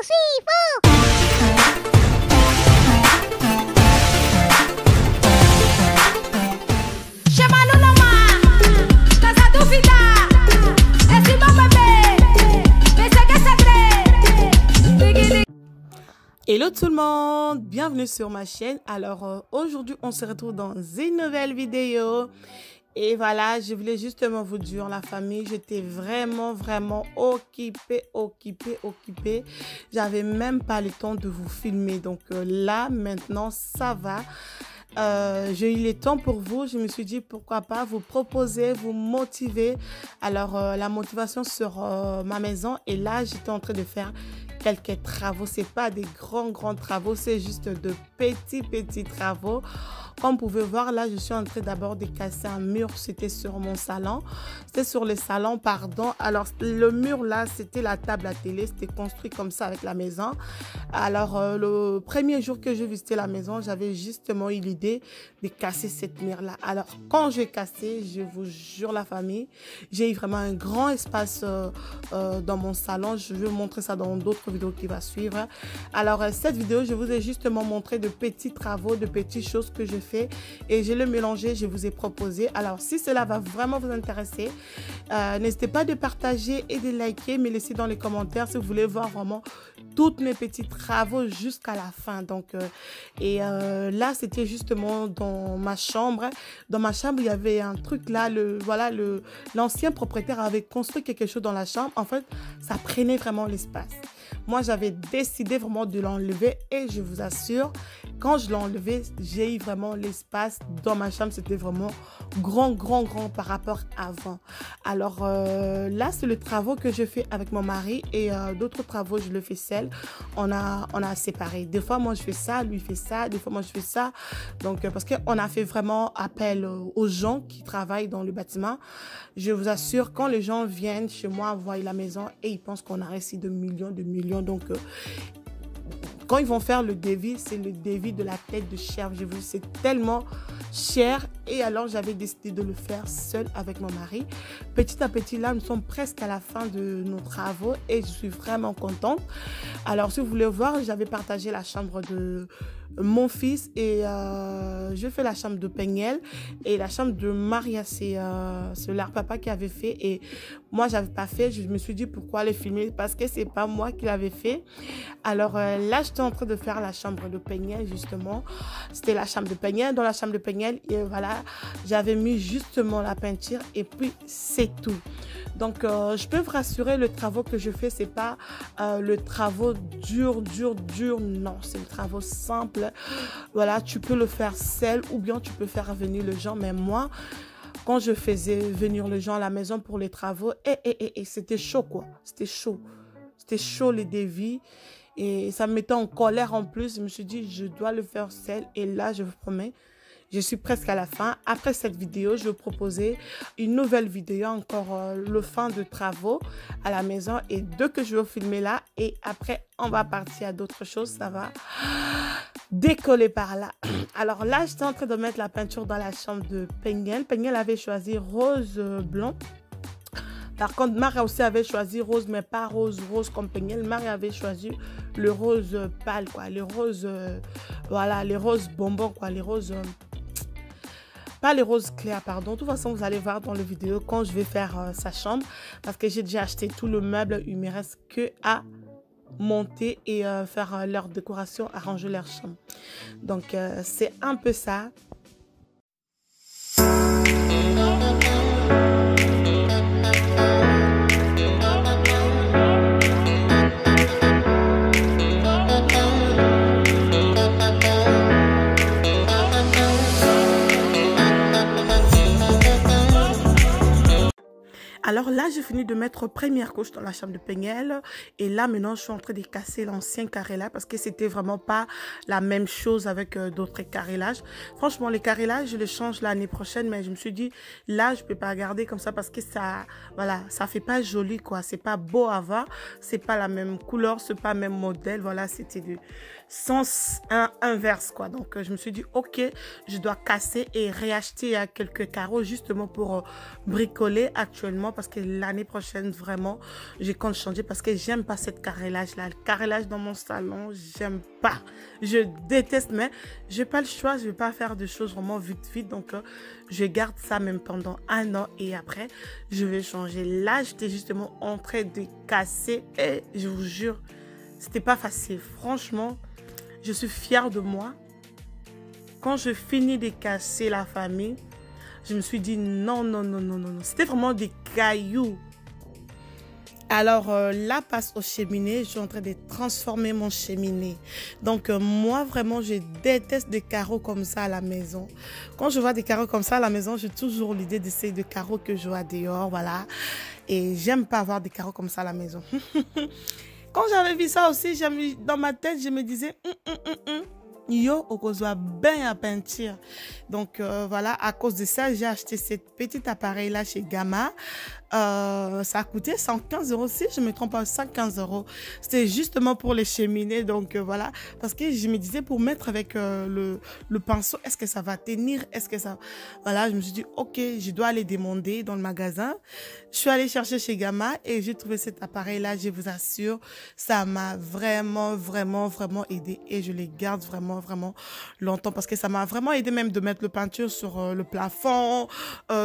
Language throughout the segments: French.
Hello tout le monde, bienvenue sur ma chaîne. Alors aujourd'hui on se retrouve dans une nouvelle vidéo. Et voilà, je voulais justement vous dire, la famille, j'étais vraiment occupée. J'avais même pas le temps de vous filmer. Donc là, maintenant, ça va. J'ai eu le temps pour vous. Je me suis dit, pourquoi pas vous proposer, vous motiver. Alors, la motivation sur ma maison. Et là, j'étais en train de faire quelques travaux. C'est pas des grands travaux, c'est juste de petits travaux. Comme vous pouvez voir, là, je suis en train d'abord de casser un mur. C'était sur mon salon. C'était sur le salon, pardon. Alors, le mur, là, c'était la table à télé. C'était construit comme ça avec la maison. Alors, le premier jour que je visitais la maison, j'avais justement eu l'idée de casser cette mur-là. Alors, quand j'ai cassé, je vous jure, la famille, j'ai eu vraiment un grand espace dans mon salon. Je vais vous montrer ça dans d'autres vidéos qui vont suivre. Alors, cette vidéo, je vous ai justement montré de petits travaux, de petites choses que je fais et je le mélangé, je vous ai proposé. Alors si cela va vraiment vous intéresser, n'hésitez pas de partager et de liker, mais laissez dans les commentaires si vous voulez voir vraiment toutes mes petits travaux jusqu'à la fin. Donc là c'était justement dans ma chambre. Dans ma chambre il y avait un truc là, l'ancien propriétaire avait construit quelque chose dans la chambre. En fait ça prenait vraiment l'espace. Moi, j'avais décidé vraiment de l'enlever et je vous assure, quand je l'ai enlevé, j'ai eu vraiment l'espace dans ma chambre. C'était vraiment grand par rapport à avant. Alors là, c'est le travaux que je fais avec mon mari et d'autres travaux, je le fais seul. On a séparé. Des fois, moi, je fais ça, lui fait ça. Des fois, moi, je fais ça. Donc, parce qu'on a fait vraiment appel aux gens qui travaillent dans le bâtiment. Je vous assure, quand les gens viennent chez moi, voient la maison et ils pensent qu'on a reçu de millions. Donc, quand ils vont faire le devis, c'est le devis de la tête de chèvre. Je vous dis, c'est tellement cher. Et alors, j'avais décidé de le faire seul avec mon mari. Petit à petit, là, nous sommes presque à la fin de nos travaux et je suis vraiment contente. Alors, si vous voulez voir, j'avais partagé la chambre de mon fils et je fais la chambre de Peignel et la chambre de Maria, c'est leur papa qui avait fait et moi, j'avais pas fait. Je me suis dit, pourquoi le filmer? Parce que c'est pas moi qui l'avais fait. Alors là, j'étais en train de faire la chambre de Peignel, justement. C'était la chambre de Peignel. Dans la chambre de Peignel, et voilà, j'avais mis justement la peinture et puis c'est tout. Donc, je peux vous rassurer, le travail que je fais, c'est pas le travail dur. Non, c'est le travail simple. Voilà, tu peux le faire seul ou bien tu peux faire venir les gens. Mais moi, quand je faisais venir les gens à la maison pour les travaux, c'était chaud, quoi. C'était chaud les devis. Et ça me mettait en colère en plus. Je me suis dit, je dois le faire seul. Et là, je vous promets, je suis presque à la fin. Après cette vidéo, je vais vous proposer une nouvelle vidéo, encore le fin de travaux à la maison. Et deux que je vais filmer là. Et après, on va partir à d'autres choses. Ça va décoller par là. Alors là, j'étais en train de mettre la peinture dans la chambre de Peignel. Peignel avait choisi rose blanc. Par contre, Marie aussi avait choisi rose, mais pas rose comme Peignel. Marie avait choisi le rose pâle, quoi. Les roses, voilà, les roses bonbons, quoi. Les roses, pas les roses clairs, pardon. De toute façon, vous allez voir dans la vidéo quand je vais faire sa chambre. Parce que j'ai déjà acheté tout le meuble. Il me reste que à monter et faire leur décoration, arranger leur chambre. Donc, c'est un peu ça. Alors là, j'ai fini de mettre première couche dans la chambre de Peignel. Et là, maintenant, je suis en train de casser l'ancien carrelage parce que c'était vraiment pas la même chose avec d'autres carrelages. Franchement, les carrelages, je les change l'année prochaine. Mais je me suis dit, là, je peux pas garder comme ça parce que ça, voilà, ça fait pas joli, quoi. C'est pas beau à voir. C'est pas la même couleur, c'est pas le même modèle. Voilà, c'était du sens inverse, quoi. Donc, je me suis dit, ok, je dois casser et réacheter quelques carreaux justement pour bricoler actuellement parce que l'année l'année prochaine, vraiment, je compte changer parce que j'aime pas cette carrelage-là. Le carrelage dans mon salon, j'aime pas. Je déteste, mais je n'ai pas le choix. Je ne vais pas faire de choses vraiment vite, vite. Donc, je garde ça même pendant 1 an et après, je vais changer. Là, j'étais justement en train de casser et je vous jure, c'était pas facile. Franchement, je suis fière de moi. Quand je finis de casser la famille, je me suis dit non, non, non, non, non, non. C'était vraiment des cailloux. Alors là, passe au cheminée. Je suis en train de transformer mon cheminée. Donc moi, vraiment, je déteste des carreaux comme ça à la maison. Quand je vois des carreaux comme ça à la maison, j'ai toujours l'idée d'essayer de carreaux que je vois dehors, voilà. Et j'aime pas avoir des carreaux comme ça à la maison. Quand j'avais vu ça aussi, dans ma tête, je me disais... Yo, au cause bien à peinture. Donc voilà, à cause de ça, j'ai acheté cette petite appareil là chez Gamma. Ça a coûté 115 euros, si je me trompe pas, 115 euros. C'était justement pour les cheminées, donc voilà. Parce que je me disais pour mettre avec le pinceau, est-ce que ça va tenir? Est-ce que ça... Voilà, je me suis dit, ok, je dois aller demander dans le magasin. Je suis allée chercher chez Gamma et j'ai trouvé cet appareil là, je vous assure, ça m'a vraiment, vraiment, vraiment aidé et je les garde vraiment, vraiment longtemps parce que ça m'a vraiment aidé même de mettre le peinture sur le plafond,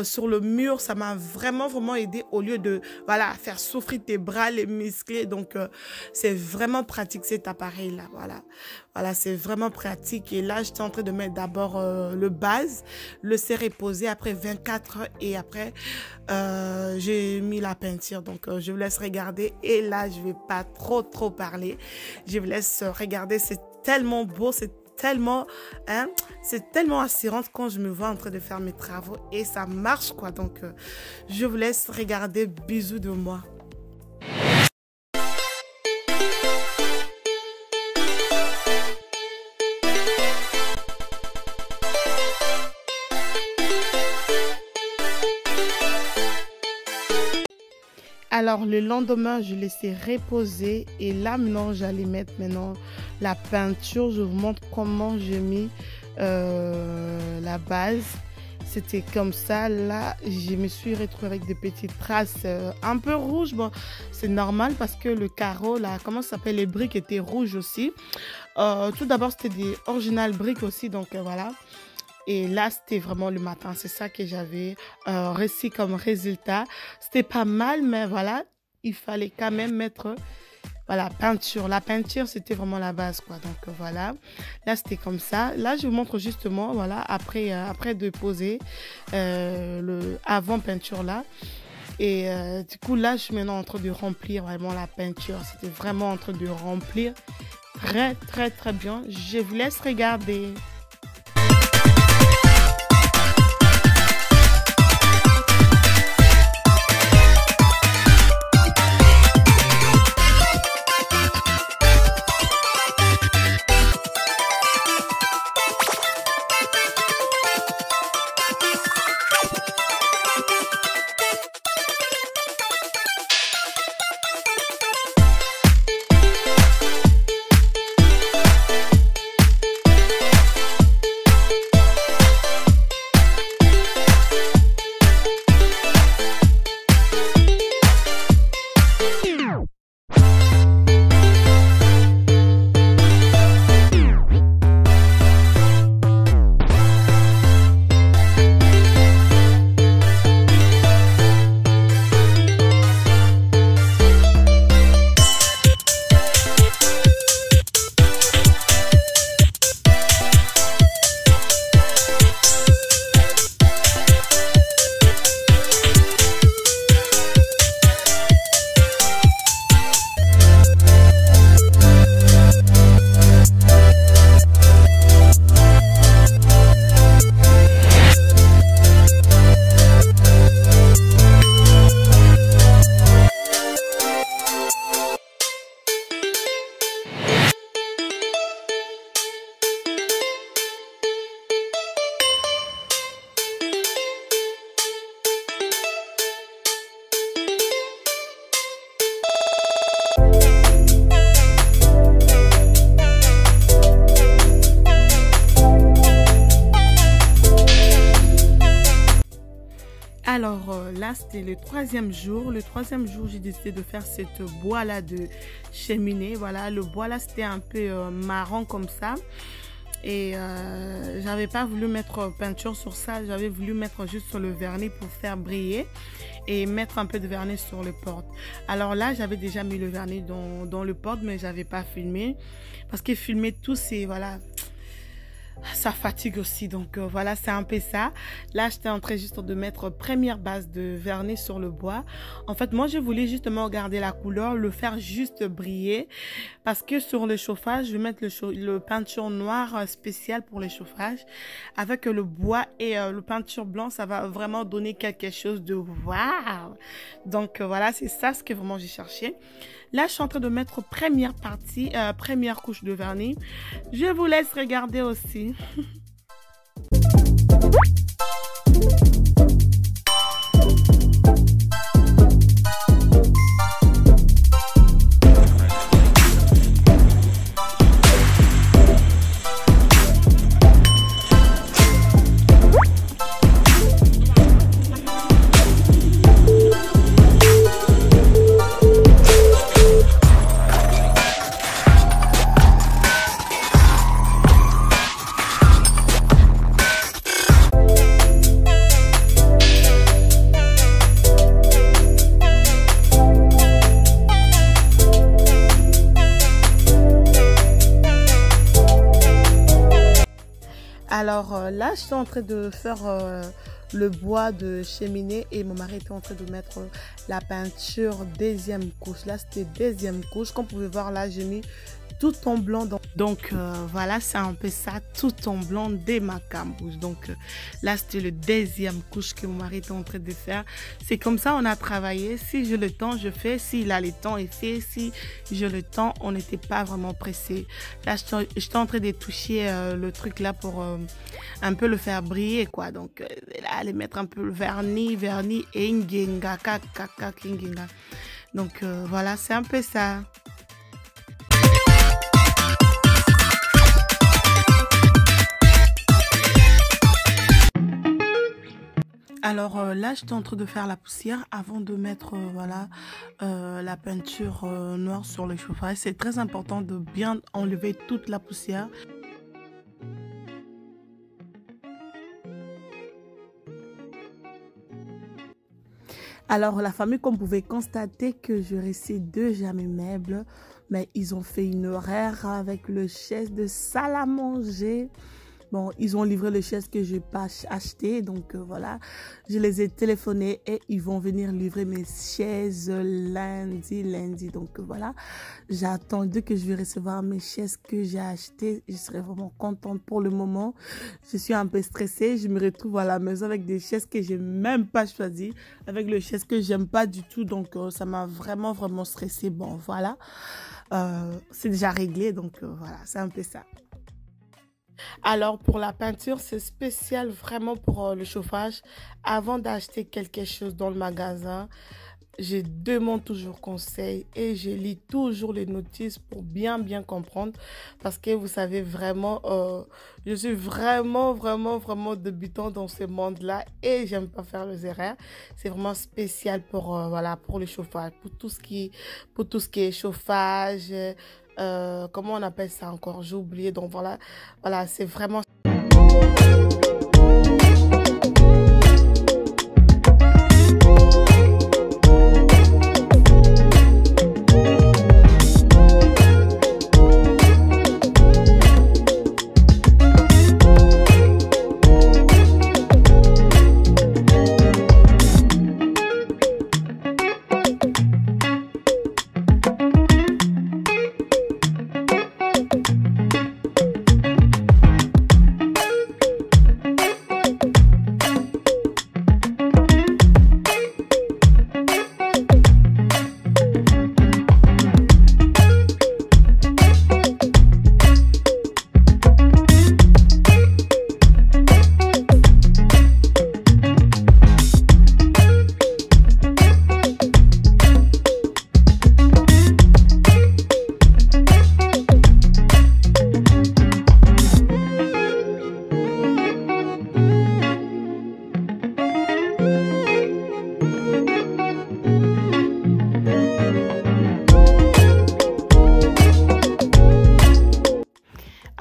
sur le mur. Ça m'a vraiment, vraiment aidé au lieu de, voilà, faire souffrir tes bras, les muscler. Donc, c'est vraiment pratique cet appareil là, voilà. Voilà, c'est vraiment pratique. Et là, j'étais en train de mettre d'abord le base, le serrer posé après 24 heures et après, j'ai mis la peinture. Donc, je vous laisse regarder. Et là, je vais pas trop parler. Je vous laisse regarder. C'est tellement beau, c'est tellement assurant quand je me vois en train de faire mes travaux et ça marche quoi. Donc, je vous laisse regarder. Bisous de moi. Alors, le lendemain, je laissais reposer et là, maintenant, j'allais mettre la peinture. Je vous montre comment j'ai mis la base. C'était comme ça. Là, je me suis retrouvée avec des petites traces un peu rouges. Bon, c'est normal parce que le carreau, là, comment ça s'appelle, les briques étaient rouges aussi. Tout d'abord, c'était des originales briques aussi, donc voilà. Et là, c'était vraiment le matin. C'est ça que j'avais réussi comme résultat. C'était pas mal, mais voilà, il fallait quand même mettre voilà, peinture. La peinture, c'était vraiment la base, quoi. Donc, voilà. Là, c'était comme ça. Là, je vous montre justement, voilà, après de poser le avant-peinture, là. Et du coup, là, je suis maintenant en train de remplir vraiment la peinture. C'était vraiment en train de remplir très, très, très bien. Je vous laisse regarder. là, c'était le troisième jour. Le troisième jour, j'ai décidé de faire cette bois-là de cheminée. Voilà, le bois là, c'était un peu marron comme ça. Et j'avais pas voulu mettre peinture sur ça, j'avais voulu mettre juste sur le vernis pour faire briller et mettre un peu de vernis sur le porte. Alors là, j'avais déjà mis le vernis dans le porte, mais j'avais pas filmé parce que filmer tout, c'est voilà, ça fatigue aussi. Donc voilà, c'est un peu ça. Là, j'étais en train juste de mettre première base de vernis sur le bois. En fait, moi, je voulais justement garder la couleur, le faire juste briller. Parce que sur le chauffage, je vais mettre le peinture noire spécial pour le chauffage. Avec le bois et le peinture blanc, ça va vraiment donner quelque chose de waouh. Donc voilà, c'est ça ce que vraiment j'ai cherché. Là, je suis en train de mettre première partie, première couche de vernis. Je vous laisse regarder aussi. Alors là, je suis en train de faire le bois de cheminée et mon mari était en train de mettre la peinture deuxième couche. Là, c'était deuxième couche. Comme vous pouvez voir, là, j'ai mis tout en blanc. Donc voilà, c'est un peu ça, tout en blanc dès ma cambouche. Donc là, c'était le deuxième couche que mon mari était en train de faire. C'est comme ça on a travaillé. Si j'ai le temps, je fais. S'il a le temps, il fait. Si j'ai le temps, on n'était pas vraiment pressé. Là, j'étais en train de toucher le truc là pour un peu le faire briller, quoi. Donc là, aller mettre un peu le vernis et ngenga, kaka, ngenga. Donc voilà, c'est un peu ça. Alors là, j'étais en train de faire la poussière avant de mettre voilà la peinture noire sur le chauffage. C'est très important de bien enlever toute la poussière. Alors la famille, comme vous pouvez constater que je réussis déjà mes meubles, mais ils ont fait une horaire avec le chaise de salle à manger. Bon, ils ont livré les chaises que je n'ai pas achetées. Donc, voilà. Je les ai téléphonés et ils vont venir livrer mes chaises lundi. Donc, voilà. J'ai attendu que je vais recevoir mes chaises que j'ai achetées. Je serai vraiment contente pour le moment. Je suis un peu stressée. Je me retrouve à la maison avec des chaises que je n'ai même pas choisies. Avec les chaises que j'aime pas du tout. Donc, ça m'a vraiment stressée. Bon, voilà. C'est déjà réglé. Donc, voilà. C'est un peu ça. Alors pour la peinture, c'est spécial vraiment pour le chauffage. Avant d'acheter quelque chose dans le magasin, je demande toujours conseil et je lis toujours les notices pour bien comprendre. Parce que vous savez vraiment, je suis vraiment débutant dans ce monde-là et j'aime pas faire les erreurs. C'est vraiment spécial pour, voilà, pour le chauffage, pour tout ce qui est chauffage. Comment on appelle ça encore? J'ai oublié. Donc voilà, c'est vraiment...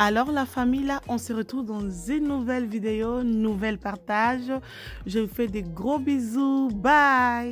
Alors la famille, là, on se retrouve dans une nouvelle vidéo, nouvelle partage. Je vous fais des gros bisous. Bye.